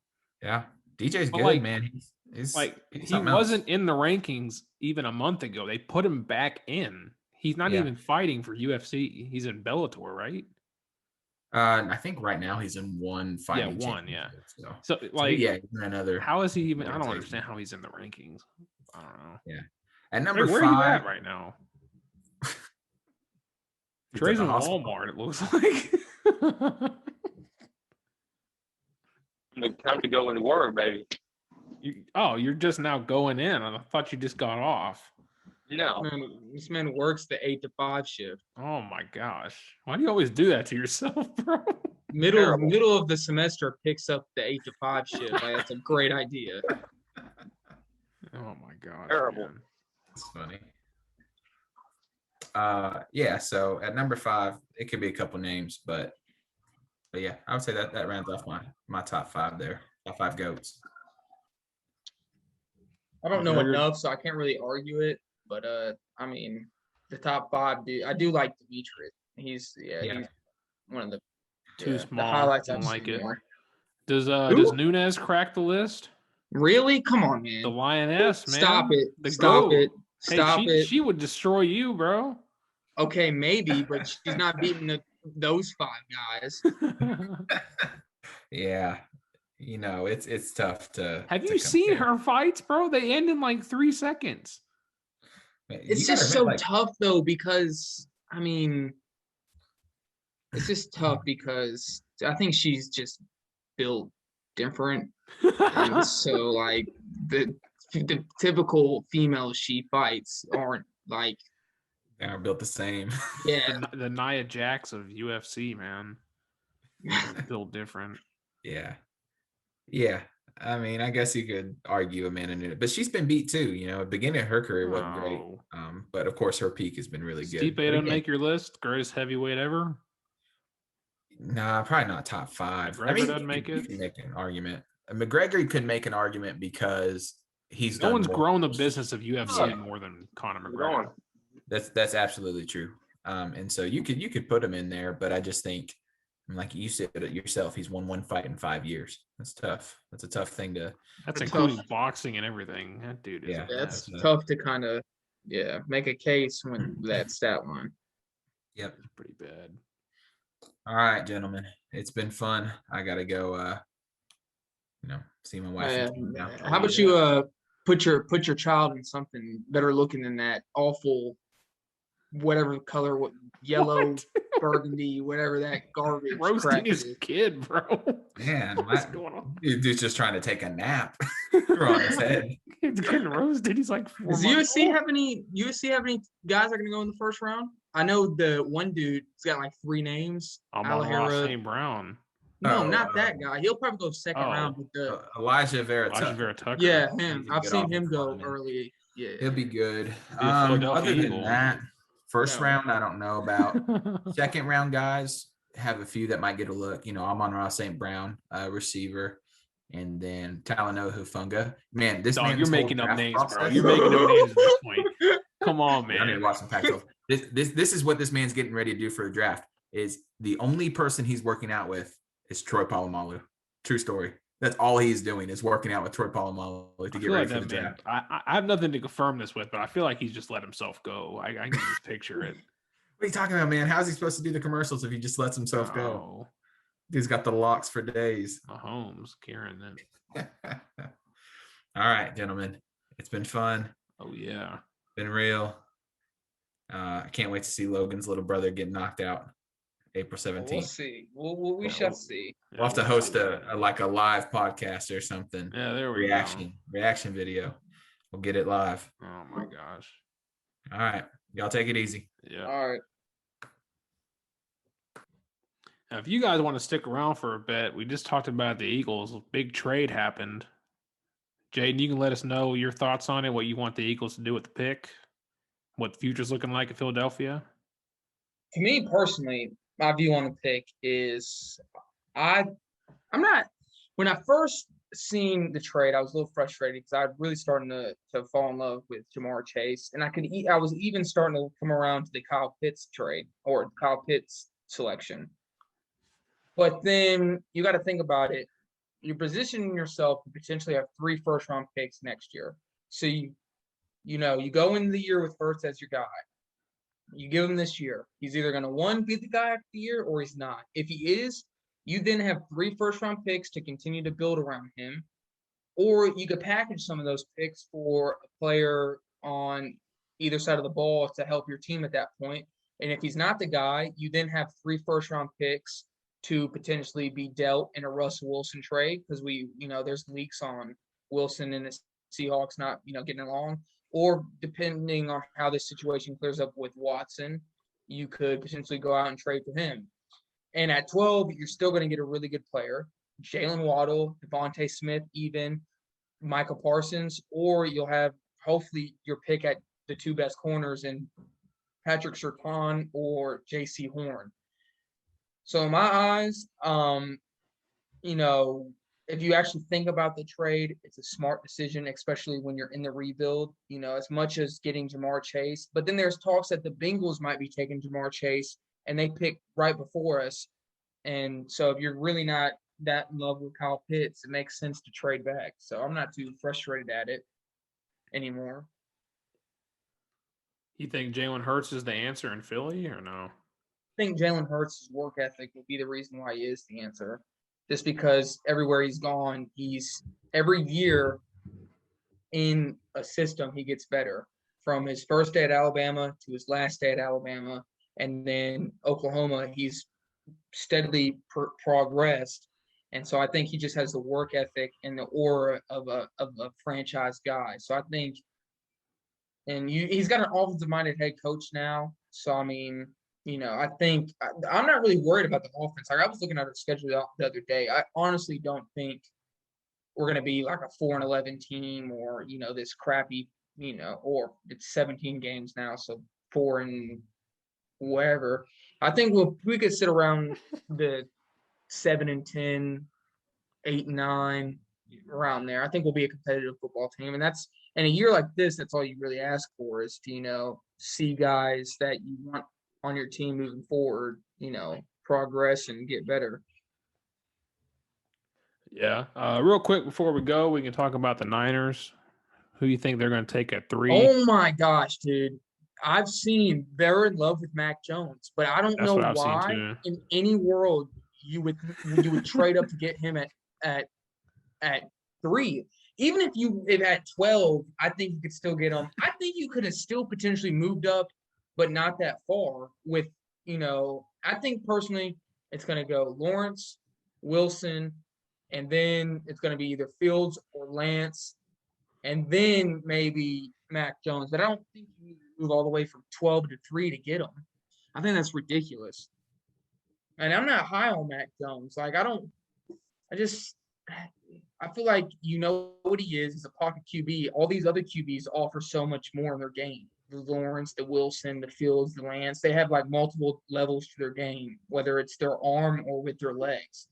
Yeah, DJ's good, man. He wasn't in the rankings even a month ago. They put him back in. He's not even fighting for UFC. He's in Bellator, right? I think right now he's in one fight. Yeah, one. Yeah. So another. How is he even? I don't understand how he's in the rankings. I don't know. Yeah. At number 5, where are you at right now? Trey's in Walmart. It looks like. Time to go into work, baby. You're just now going in. I thought you just got off. No. This man works the 8 to 5 shift. Oh my gosh. Why do you always do that to yourself, bro? Middle of the semester picks up the 8 to 5 shift. Like, that's a great idea. Oh my gosh. Terrible. Man. That's funny. So at number 5, it could be a couple names, but yeah, I would say that rounds off my top 5 there. Top 5 GOATs. I don't know enough, so I can't really argue it. But I mean, the top 5, dude. I do like Demetrius. He's one of the too small. The highlights I don't like it. More. Does Nunes crack the list? Really? Come on, man. The Lioness, man. Stop it. Stop it. She would destroy you, bro. Okay, maybe, but she's not beating those 5 guys. Yeah. It's tough to. Have you seen her fights, bro? They end in like 3 seconds. It's just so tough, though, because I mean, it's just tough because I think she's just built different, and so like the typical females she fights aren't like. They are built the same. Yeah, the Nia Jax of UFC, man, built different. Yeah. Yeah, I mean, I guess you could argue Amanda Nunes, but she's been beat too. At the beginning of her career wasn't great, but of course her peak has been really good. Stipe doesn't make your list, greatest heavyweight ever. Nah, probably not top 5. McGregor doesn't make it. You can make an argument. McGregor could make an argument because no one's grown the business of UFC more than Conor McGregor. That's absolutely true. And so you could put him in there, but I just think. Like you said it yourself, he's won 1 fight in 5 years. That's tough. That's a tough thing to. That's including boxing and everything. That dude is. That's tough to kind of make a case when that stat line. Yep, pretty bad. All right, gentlemen, it's been fun. I gotta go. See my wife. How about you put your child in something better looking than that awful, whatever color, yellow. Burgundy, whatever that garbage. Roasting his kid, bro. Man, what's going on? Dude's just trying to take a nap on his head. He's getting roasted. He's like, does UFC have any guys that are gonna go in the first round? I know the one dude's got like 3 names. Alahira St. Brown. No, not that guy. He'll probably go second round with the Elijah Vera Tucker. Yeah, him. I've seen him go early. Yeah, he'll be good. Other than that. First round, I don't know about. Second round guys, have a few that might get a look. Amon-Ra St. Brown, receiver, and then Talanoa Hufanga. Man, you're making up names, bro. You're making up names at this point. Come on, man. I need to watch some Pac-12. This is what this man's getting ready to do for a draft. Is the only person he's working out with is Troy Polamalu. True story. That's all he's doing is working out with Troy Polamalu to get ready for the draft. I have nothing to confirm this with, but I feel like he's just let himself go. I can just picture it. What are you talking about, man? How's he supposed to do the commercials if he just lets himself go? He's got the locks for days. Mahomes, Kieran. All right, gentlemen. It's been fun. Oh, yeah. Been real. I can't wait to see Logan's little brother get knocked out April 17th. We'll see. We shall see. We'll have to host a live podcast or something. Yeah, there we go. Reaction video. We'll get it live. Oh, my gosh. All right. Y'all take it easy. Yeah. All right. Now, if you guys want to stick around for a bit, we just talked about the Eagles. Big trade happened. Jaden, you can let us know your thoughts on it, what you want the Eagles to do with the pick, what the future's looking like in Philadelphia. To me personally, my view on the pick is I'm not – when I first seen the trade, I was a little frustrated because I was really starting to fall in love with Jamar Chase. And I was even starting to come around to the Kyle Pitts trade or Kyle Pitts selection. But then you got to think about it. You're positioning yourself to potentially have 3 first-round picks next year. So, you go into the year with Hurts as your guy. You give him this year. He's either going to, 1, be the guy after the year or he's not. If he is, you then have 3 first-round picks to continue to build around him. Or you could package some of those picks for a player on either side of the ball to help your team at that point. And if he's not the guy, you then have 3 first-round picks to potentially be dealt in a Russell Wilson trade because there's leaks on Wilson and the Seahawks not, getting along. Or depending on how this situation clears up with Watson, you could potentially go out and trade for him. And at 12, you're still going to get a really good player, Jalen Waddle, Devontae Smith, even Michael Parsons, or you'll have hopefully your pick at the 2 best corners in Patrick Surtain or J.C. Horn. So in my eyes, if you actually think about the trade, it's a smart decision, especially when you're in the rebuild, as much as getting Jamar Chase. But then there's talks that the Bengals might be taking Jamar Chase, and they picked right before us. And so if you're really not that in love with Kyle Pitts, it makes sense to trade back. So I'm not too frustrated at it anymore. You think Jalen Hurts is the answer in Philly or no? I think Jalen Hurts' work ethic will be the reason why he is the answer. Just because everywhere he's gone, every year in a system, he gets better. From his first day at Alabama to his last day at Alabama, and then Oklahoma, he's steadily progressed. And so I think he just has the work ethic and the aura of a franchise guy. So I think – and he's got an offensive-minded head coach now. So, I mean – I think I'm not really worried about the offense. Like I was looking at our schedule the other day. I honestly don't think we're going to be like a 4-11 team or, this crappy, or it's 17 games now. So 4 and whatever. I think we could sit around the 7-10, 8-9 around there. I think we'll be a competitive football team. And in a year like this, that's all you really ask for is to, see guys that you want on your team moving forward, progress and get better. Yeah. Real quick before we go, we can talk about the Niners. Who do you think they're going to take at 3? Oh my gosh, dude. I've seen they're in love with Mac Jones, but I don't know why in any world you would trade up to get him at 3. Even if at 12, I think you could still get him. I think you could have still potentially moved up, but not that far with, I think personally it's going to go Lawrence, Wilson, and then it's going to be either Fields or Lance, and then maybe Mac Jones. But I don't think you need to move all the way from 12 to 3 to get him. I think that's ridiculous. And I'm not high on Mac Jones. Like, I feel like what he is. He's a pocket QB. All these other QBs offer so much more in their game. The Lawrence, the Wilson, the Fields, the Lance. They have like multiple levels to their game, whether it's their arm or with their legs.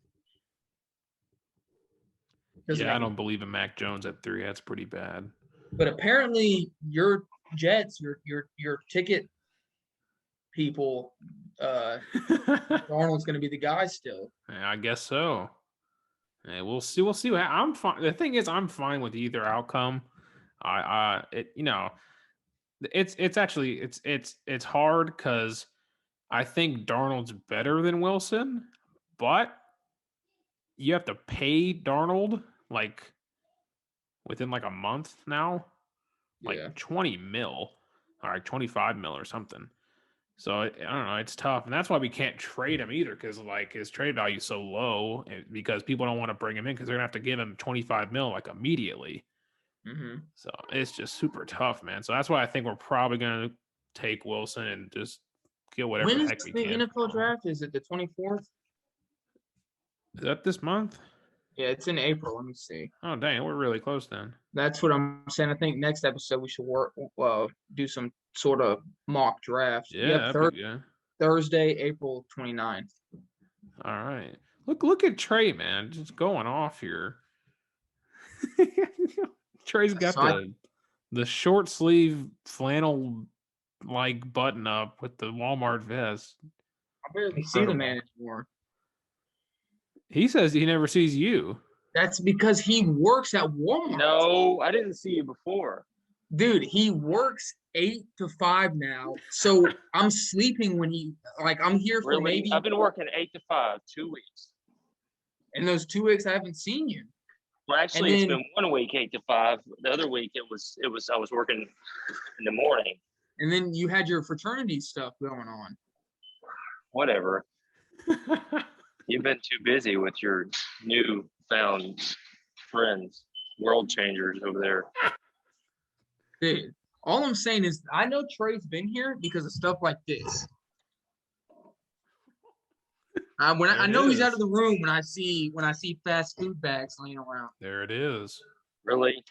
I don't believe in Mac Jones at 3. That's pretty bad. But apparently your Jets, your ticket people, Arnold's going to be the guy still. Yeah, I guess so. Yeah, we'll see. We'll see. I'm fine. The thing is, I'm fine with either outcome. It's actually it's hard because I think Darnold's better than Wilson, but you have to pay Darnold like within like a month now, like Yeah. 20 mil, or like 25 mil or something. So I don't know, it's tough, and that's why we can't trade him either, because like his trade value is so low, because people don't want to bring him in because they're gonna have to give him 25 mil like immediately. Mm-hmm. So it's just super tough, man. So that's why I think we're probably gonna take Wilson and just get whatever When the is heck we the can. NFL draft? Is it the 24th? Is that this month? Yeah, it's in April. Let me see. Oh dang, we're really close then. That's what I'm saying. I think next episode we should do some sort of mock draft. Yeah, Yep, yeah. Thursday, April 29th. All right. Look at Trey, man, just going off here. Trey's got the short sleeve flannel like button up with the Walmart vest. I barely see the man anymore. He says he never sees you. That's because he works at Walmart. No, I didn't see you before. Dude, he works 8 to 5 now. So I'm sleeping when I'm here for Really? maybe. I've been working 8 to 5, 2 weeks. In those 2 weeks, I haven't seen you. Well, actually, it's been 1 week 8 to 5. The other week I was working in the morning. And then you had your fraternity stuff going on. Whatever. You've been too busy with your newfound friends, world changers over there. Dude, all I'm saying is I know Trey's been here because of stuff like this. I know he's out of the room when I see fast food bags laying around. There it is. Really?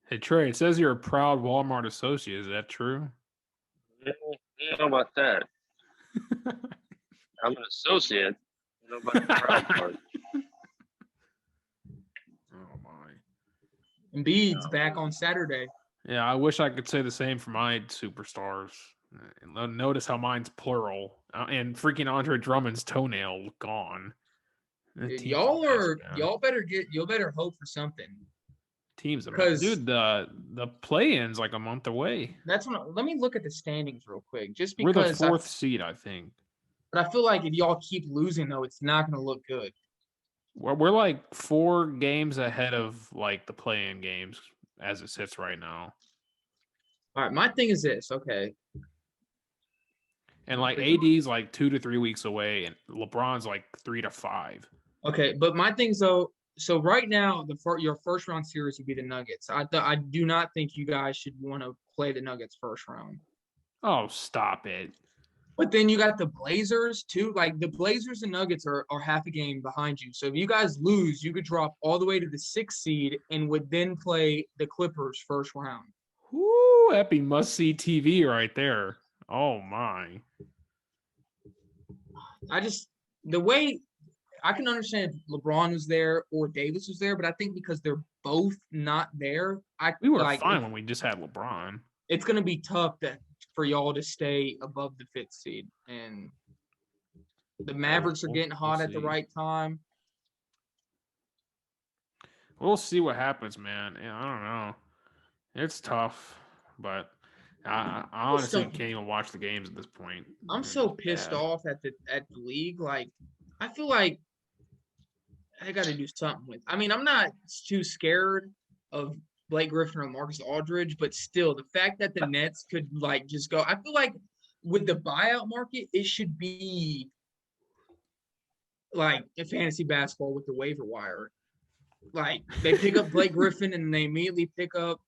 Hey Trey, it says you're a proud Walmart associate. Is that true? I don't know about that. I'm an associate. I don't know about the proud part. Oh my. Embiid's back on Saturday. Yeah, I wish I could say the same for my superstars. Notice how mine's plural, and freaking Andre Drummond's toenail gone. Dude, y'all better hope for something. Teams, dude, the play-in's like a month away. Let me look at the standings real quick, just we're because the 4th seed, I think. But I feel like if y'all keep losing, though, it's not going to look good. We're like 4 games ahead of like the play-in games as it sits right now. All right, my thing is this, okay. And like AD's like 2 to 3 weeks away, and LeBron's like 3 to 5. Okay, but my thing's though. So right now, your first round series would be the Nuggets. I do not think you guys should want to play the Nuggets first round. Oh, stop it! But then you got the Blazers too. Like the Blazers and Nuggets are half a game behind you. So if you guys lose, you could drop all the way to the 6th seed and would then play the Clippers first round. Woo, that'd be must-see TV right there. Oh my! The way I can understand if LeBron was there or Davis was there, but I think because they're both not there, we were fine when we just had LeBron. It's going to be tough for y'all to stay above the 5th seed, and the Mavericks are getting hot at the right time. We'll see what happens, man. Yeah, I don't know. It's tough, but I honestly can't even watch the games at this point. I'm so pissed off at the league. Like, I feel like I got to do something with. I mean, I'm not too scared of Blake Griffin or Marcus Aldridge, but still, the fact that the Nets could like just go. I feel like with the buyout market, it should be like a fantasy basketball with the waiver wire. Like they pick up Blake Griffin and they immediately pick up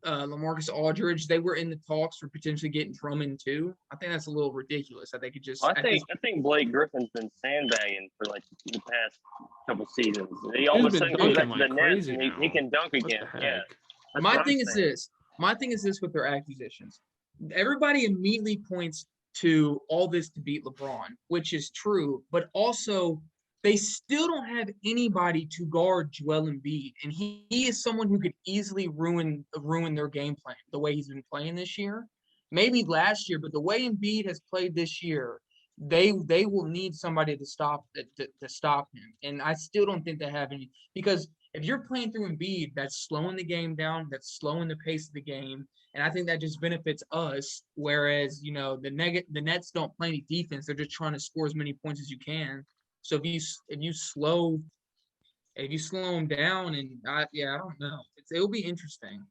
LaMarcus Aldridge. They were in the talks for potentially getting Drummond too. I think that's a little ridiculous. They could just. I think Blake Griffin's been sandbagging for like the past couple seasons. He all of a sudden goes back to the Nets and he can dunk again. Yeah. My thing is this with their acquisitions. Everybody immediately points to all this to beat LeBron, which is true, but also they still don't have anybody to guard Joel Embiid, and he is someone who could easily ruin their game plan the way he's been playing this year. Maybe last year, but the way Embiid has played this year, they will need somebody to stop him. And I still don't think they have any, because if you're playing through Embiid, that's slowing the game down, that's slowing the pace of the game, and I think that just benefits us. Whereas, the Nets don't play any defense; they're just trying to score as many points as you can. So if you slow them down, and I don't know, it'll be interesting.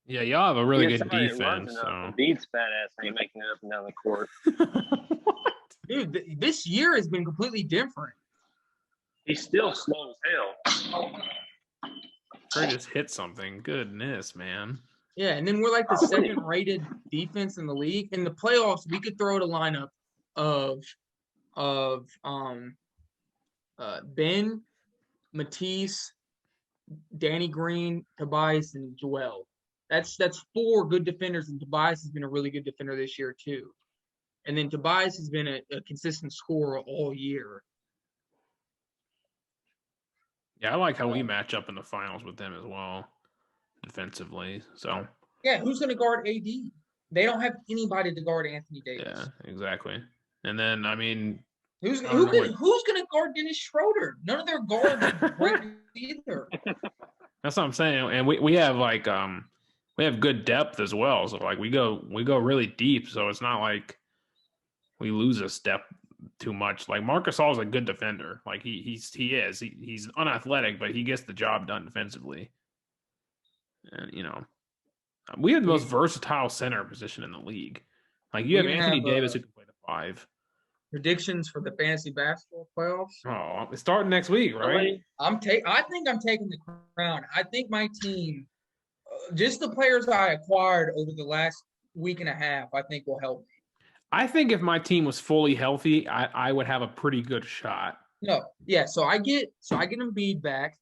Yeah, y'all have a really good somebody defense. runs enough. So. Beats fat ass ain't making it up and down the court. What? Dude, this year has been completely different. He's still slow as hell. Curry just hit something. Goodness, man. Yeah, and then we're like the second-rated defense in the league. In the playoffs, we could throw out a lineup of Ben, Matisse, Danny Green, Tobias, and Joel. That's 4 good defenders, and Tobias has been a really good defender this year too. And then Tobias has been a consistent scorer all year. Yeah, I like how we match up in the finals with them as well, defensively. So. Yeah, who's going to guard AD? They don't have anybody to guard Anthony Davis. Yeah, exactly. And then, I mean, who's going to guard Dennis Schroeder? None of their guards are great either. That's what I'm saying. And we have we have good depth as well. So like we go really deep. So it's not like we lose a step too much. Like Marc Gasol is a good defender. Like he's unathletic, but he gets the job done defensively. And we have the most versatile center position in the league. Like you have Anthony Davis who can play the 5. Predictions for the fantasy basketball playoffs? Oh, it's starting next week, right? I think I'm taking the crown. I think my team, just the players I acquired over the last week and a half, I think will help me. I think if my team was fully healthy, I would have a pretty good shot. No, yeah. So I get Embiid back,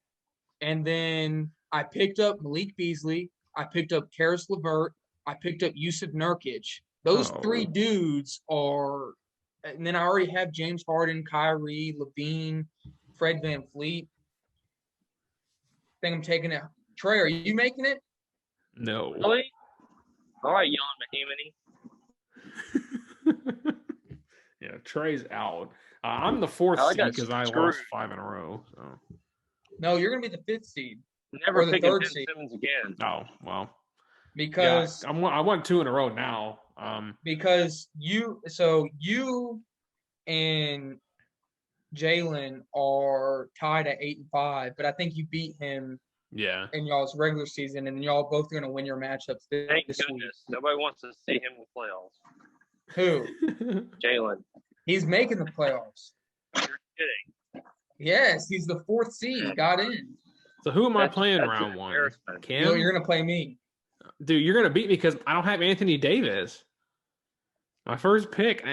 and then I picked up Malik Beasley. I picked up Karis LeVert. I picked up Yusuf Nurkic. Those 3 dudes are, and then I already have James Harden, Kyrie, Levine, Fred VanVleet. I think I'm taking it. Trey, are you making it? No. Really? All right, Jan Mahimani. Yeah, Trey's out. I'm the 4th seed because I lost 5 in a row. So. No, you're gonna be the 5th seed. Never picking Ben Simmons again. Oh well. Because I won 2 in a row now. Because you and Jalen are tied at 8-5, but I think you beat him. Yeah. In y'all's regular season, and y'all both are gonna win your matchups this Thank week. goodness. Nobody wants to see him in the playoffs. Who? Jalen. He's making the playoffs. You're kidding. Yes, he's the 4th seed. Got in. So who am I playing round 1? Cam? You're gonna play me. Dude, you're gonna beat me because I don't have Anthony Davis. My first pick.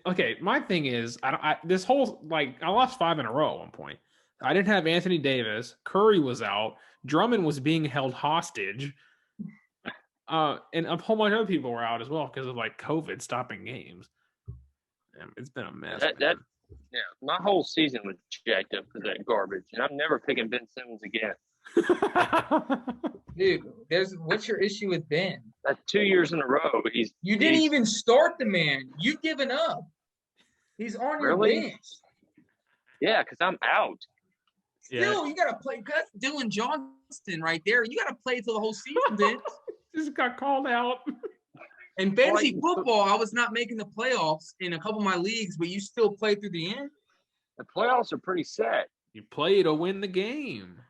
Okay, my thing is, I lost 5 in a row at one point. I didn't have Anthony Davis. Curry was out. Drummond was being held hostage. And a whole bunch of other people were out as well because of like COVID stopping games. It's been a mess. My whole season was jacked up because of that garbage, and I'm never picking Ben Simmons again. Dude, what's your issue with Ben? That's 2 years in a row. You didn't even start the man. You've given up. He's on your bench. Yeah, because I'm out. Still, you gotta play. That's Dylan Johnston right there. You gotta play till the whole season, Ben. Just got called out. In fantasy football, I was not making the playoffs in a couple of my leagues, but you still played through the end. The playoffs are pretty set. You play to win the game.